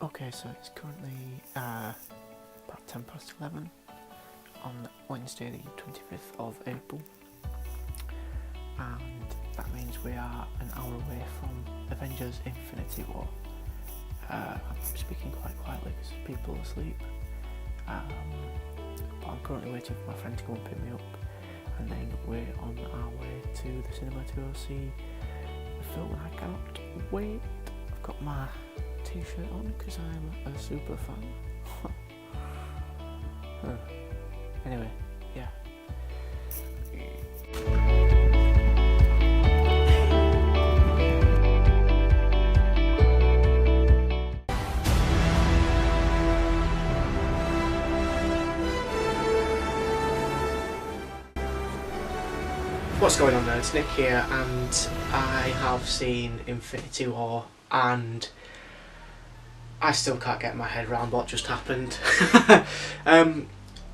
Okay, so it's currently about 11 on Wednesday the 25th of April, and that means we are an hour away from Avengers Infinity War. I'm speaking quite quietly because people are asleep, but I'm currently waiting for my friend to go and pick me up, and then we're on our way to the cinema to go see the film, and I cannot wait. I've got my t-shirt on because I'm a super fan. Anyway, yeah. What's going on there? It's Nick here, and I have seen Infinity War, and I still can't get my head around what just happened.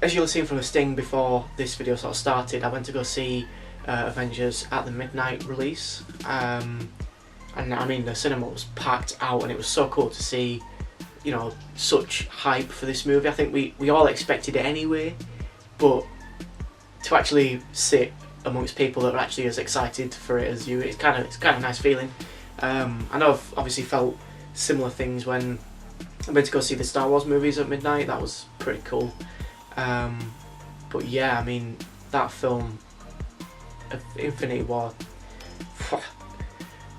As you'll have seen from the sting before this video sort of started, I went to go see Avengers at the midnight release, and I mean the cinema was packed out, and it was so cool to see, you know, such hype for this movie. I think we all expected it anyway, but to actually sit amongst people that are actually as excited for it as you, it's kind of a nice feeling. I know I've obviously felt similar things when I went to go see the Star Wars movies at midnight. That was pretty cool. But yeah, I mean, that film, Infinity War,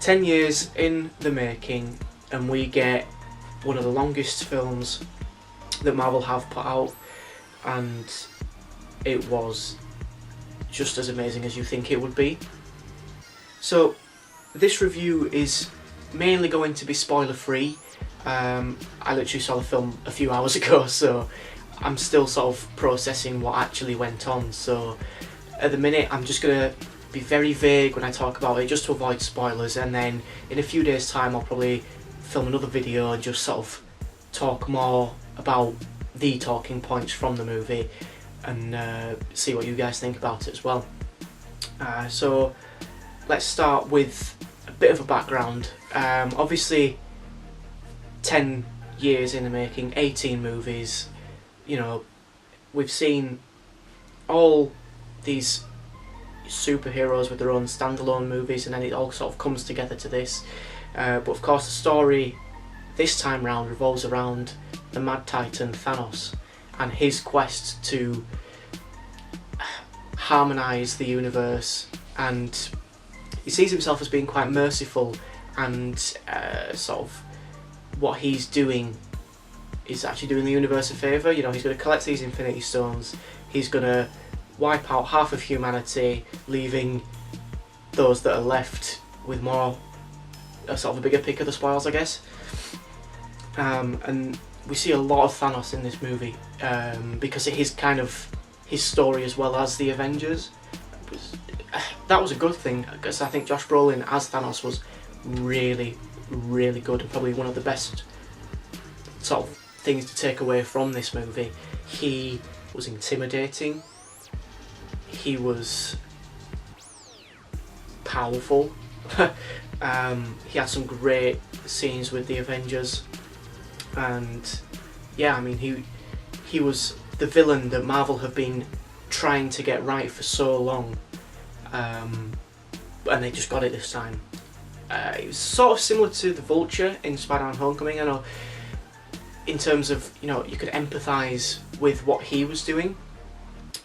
10 years in the making, and we get one of the longest films that Marvel have put out, and it was just as amazing as you think it would be. So this review is mainly going to be spoiler free. I literally saw the film a few hours ago, so I'm still sort of processing what actually went on. So at the minute I'm just going to be very vague when I talk about it, just to avoid spoilers, and then in a few days time I'll probably film another video and just sort of talk more about the talking points from the movie and see what you guys think about it as well. So let's start with a bit of a background. Obviously 10 years in the making, 18 movies, you know, we've seen all these superheroes with their own standalone movies, and then it all sort of comes together to this. But of course the story this time round revolves around the Mad Titan Thanos and his quest to harmonise the universe, and he sees himself as being quite merciful, and sort of what he's doing is actually doing the universe a favour. You know, he's going to collect these Infinity Stones, he's going to wipe out half of humanity, leaving those that are left with more, sort of a bigger pick of the spoils, I guess. And we see a lot of Thanos in this movie, because it is kind of his story as well as the Avengers. That was a good thing, because I think Josh Brolin as Thanos was really, really good, and probably one of the best sort of things to take away from this movie. He was intimidating, he was powerful, he had some great scenes with the Avengers, and yeah, I mean, he was the villain that Marvel have been trying to get right for so long, and they just got it this time. It was sort of similar to the Vulture in Spider-Man Homecoming. I know, in terms of, you know, you could empathise with what he was doing,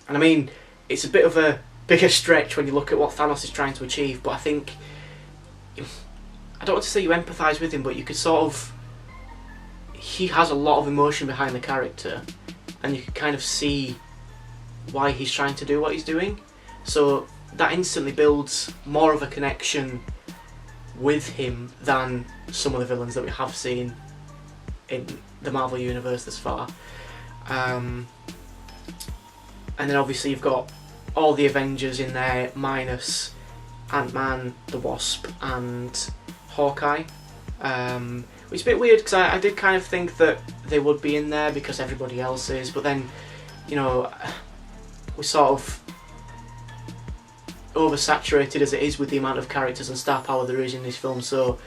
and I mean, it's a bit of a bigger stretch when you look at what Thanos is trying to achieve, but I think, I don't want to say you empathise with him, but you could sort of, he has a lot of emotion behind the character, and you can kind of see why he's trying to do what he's doing, so that instantly builds more of a connection with him than some of the villains that we have seen in the Marvel universe thus far. And then obviously you've got all the Avengers in there, minus Ant-Man, the Wasp and Hawkeye, which is a bit weird, because I did kind of think that they would be in there because everybody else is, but then, you know, we're sort of oversaturated as it is with the amount of characters and star power there is in this film, so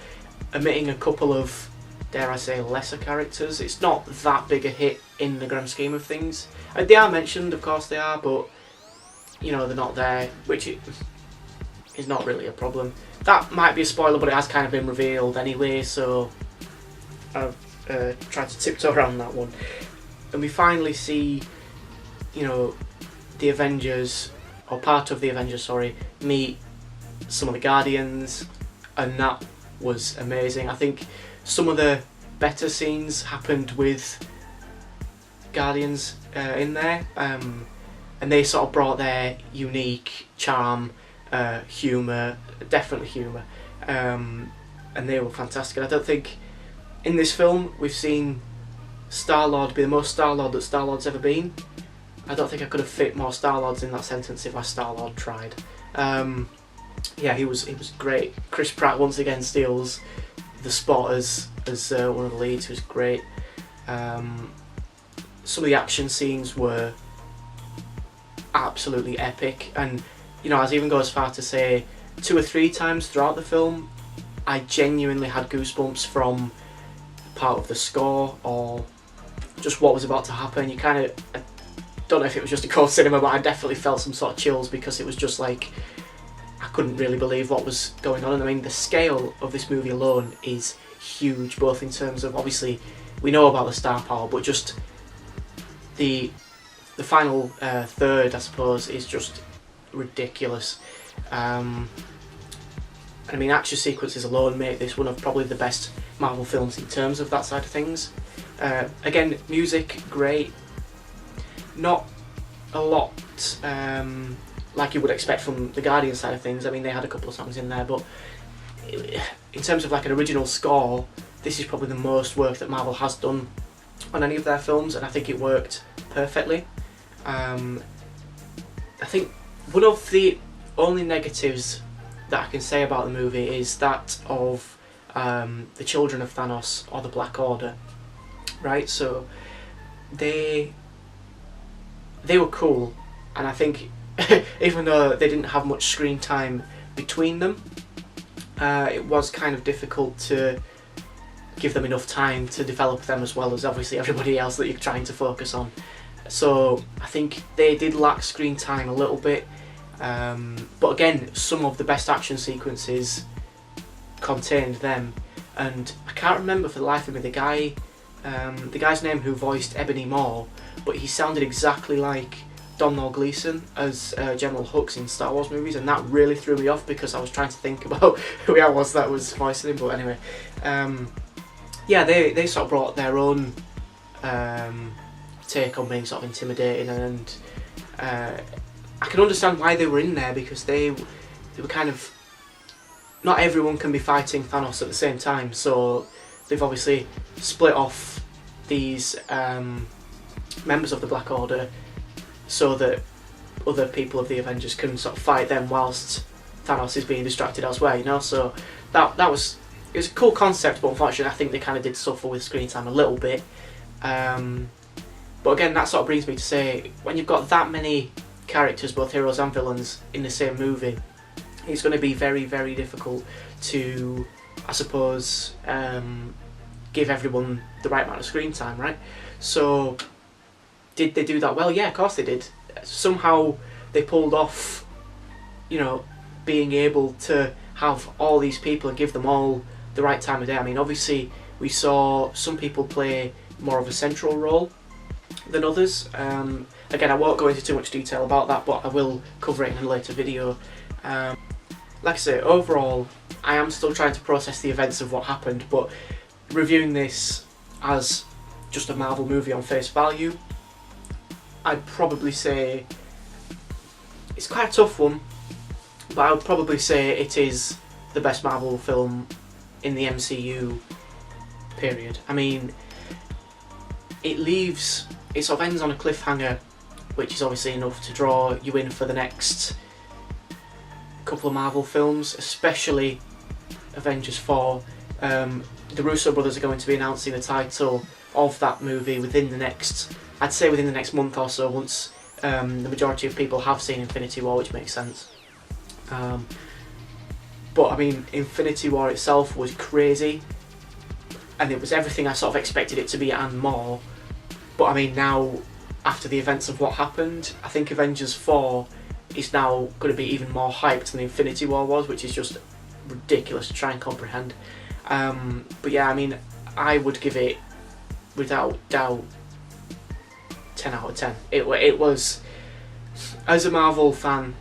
omitting a couple of dare I say, lesser characters. It's not that big a hit in the grand scheme of things. They are mentioned, of course they are, but you know, they're not there, which is not really a problem. That might be a spoiler, but it has kind of been revealed anyway, so I've tried to tiptoe around that one. And we finally see, you know, the Avengers, or part of the Avengers, sorry, meet some of the Guardians, and that was amazing. I think some of the better scenes happened with Guardians in there, and they sort of brought their unique charm, humour, definitely humour, and they were fantastic. And I don't think in this film we've seen Star-Lord be the most Star-Lord that Star-Lord's ever been. I don't think I could have fit more Star-Lords in that sentence if I Star-Lord tried. Yeah, he was great. Chris Pratt once again steals the spot as one of the leads, who was great. Some of the action scenes were absolutely epic, and you know, I'd even go as far to say 2 or 3 times throughout the film I genuinely had goosebumps from part of the score or just what was about to happen. You kind of, I don't know if it was just a cold cinema, but I definitely felt some sort of chills, because it was just like, I couldn't really believe what was going on. And I mean, the scale of this movie alone is huge, both in terms of, obviously we know about the star power, but just the final third, I suppose, is just ridiculous. I mean, action sequences alone make this one of probably the best Marvel films in terms of that side of things. Again, music, great. Not a lot like you would expect from the Guardian side of things. I mean, they had a couple of songs in there, but in terms of like an original score, this is probably the most work that Marvel has done on any of their films, and I think it worked perfectly. I think one of the only negatives that I can say about the movie is that of the children of Thanos, or the Black Order, right? So they were cool, and I think even though they didn't have much screen time between them, it was kind of difficult to give them enough time to develop them, as well as obviously everybody else that you're trying to focus on. So I think they did lack screen time a little bit, but again, some of the best action sequences contained them. And I can't remember for the life of me the guy's name who voiced Ebony Maw, but he sounded exactly like Domhnall Gleeson as General Hux in Star Wars movies, and that really threw me off, because I was trying to think about who it was that was voicing him. But anyway, yeah, they sort of brought their own take on being sort of intimidating, and I can understand why they were in there, because they were kind of, not everyone can be fighting Thanos at the same time, so they've obviously split off these members of the Black Order so that other people of the Avengers can sort of fight them whilst Thanos is being distracted elsewhere, you know. So it was a cool concept, but unfortunately I think they kind of did suffer with screen time a little bit. But again, that sort of brings me to say, when you've got that many characters, both heroes and villains, in the same movie, it's going to be very, very difficult to, I suppose, give everyone the right amount of screen time, right? So did they do that well? Yeah, of course they did. Somehow they pulled off, you know, being able to have all these people and give them all the right time of day. I mean, obviously we saw some people play more of a central role than others. Again, I won't go into too much detail about that, but I will cover it in a later video. Like I say, overall, I am still trying to process the events of what happened, but reviewing this as just a Marvel movie on face value, I'd probably say it's quite a tough one, but I would probably say it is the best Marvel film in the MCU period. I mean, it sort of ends on a cliffhanger, which is obviously enough to draw you in for the next couple of Marvel films, especially Avengers 4. The Russo brothers are going to be announcing the title of that movie within the next month or so, once the majority of people have seen Infinity War, which makes sense. But I mean, Infinity War itself was crazy. and it was everything I sort of expected it to be and more. But I mean, now after the events of what happened, I think Avengers 4 is now going to be even more hyped than the Infinity War was, which is just ridiculous to try and comprehend. But yeah, I mean, I would give it, without doubt, 10 out of 10. It was, as a Marvel fan,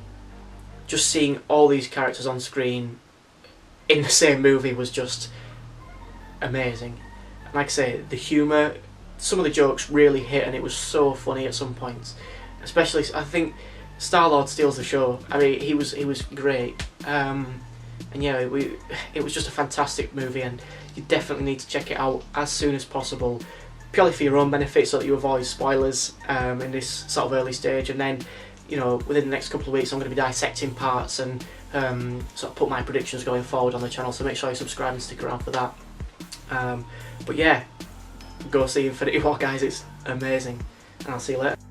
just seeing all these characters on screen in the same movie was just amazing. And like I say, the humour, some of the jokes really hit, and it was so funny at some points. Especially, I think Star-Lord steals the show. I mean, he was great. And yeah, it was just a fantastic movie, and you definitely need to check it out as soon as possible, purely for your own benefit, so that you avoid spoilers in this sort of early stage. And then, you know, within the next couple of weeks, I'm going to be dissecting parts and sort of put my predictions going forward on the channel. So make sure you subscribe and stick around for that. But yeah, go see Infinity War, guys. It's amazing, and I'll see you later.